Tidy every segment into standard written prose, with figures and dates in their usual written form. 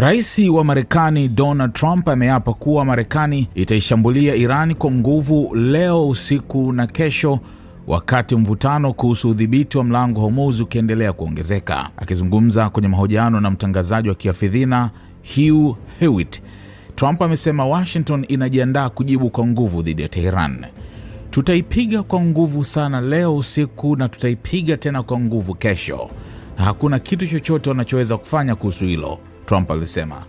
Rais wa Marekani Donald Trump ameapa kuwa Marekani itaishambulia Iran kwa nguvu leo usiku na kesho, wakati mvutano kuhusu udhibiti wa mlango Hormuz ukiendelea kuongezeka. Akizungumza kwenye mahojiano na mtangazaji wa kiafidhina Hugh Hewitt, Trump amesema Washington inajiandaa kujibu kwa nguvu dhidi ya Tehran. "Tutaipiga kwa nguvu sana leo usiku na tutaipiga tena kwa nguvu kesho, na hakuna kitu chochote wanachoweza kufanya kuhusu hilo," Trump alisema.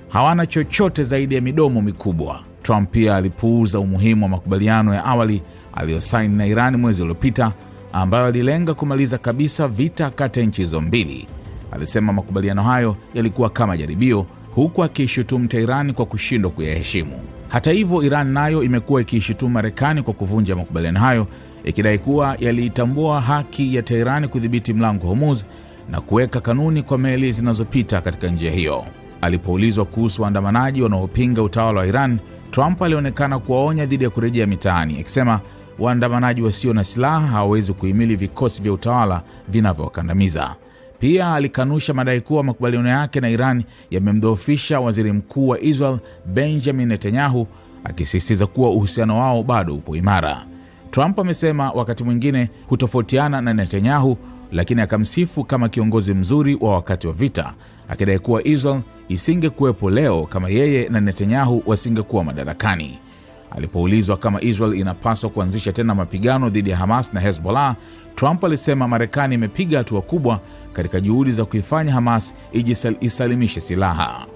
Hawana chochote zaidi ya midomo mikubwa. Trump pia alipuuza umuhimu wa makubaliano ya awali aliyosaini na Iran mwezi uliopita, ambayo alilenga kumaliza kabisa vita kati ya nchi hizo mbili. Alisema makubaliano hayo yalikuwa kama jaribio, huku akiishutumu Tehran kwa kushindwa kuyaheshimu. Hata hivyo, Iran nayo imekuwa ikiishutumu Marekani kwa kuvunja makubaliano hayo, ikidai kuwa yaliitambua haki ya Tehran kudhibiti mlango Hormuz na kuweka kanuni kwa meli zinazopita katika njia hiyo. Alipoulizwa kuhusu waandamanaji wanaopinga utawala wa Iran, Trump alionekana kuwaonya dhidi ya kurejea mitaani, akisema waandamanaji wasio na silaha hawawezi kuhimili vikosi vya utawala vinavyowakandamiza. Pia alikanusha madai kuwa makubaliano yake na Iran yamemdhoofisha waziri mkuu wa Israel Benjamin Netanyahu, akisisitiza kuwa uhusiano wao bado upo imara. Trump amesema wakati mwingine hutofautiana na Netanyahu, lakini akamsifu kama kiongozi mzuri wa wakati wa vita, akidai kuwa Israel isingekuwepo leo kama yeye na Netanyahu wasingekuwa madarakani. Alipoulizwa kama Israel inapaswa kuanzisha tena mapigano dhidi ya Hamas na Hezbollah, Trump alisema Marekani imepiga hatua kubwa katika juhudi za kuifanya Hamas isalimishe silaha.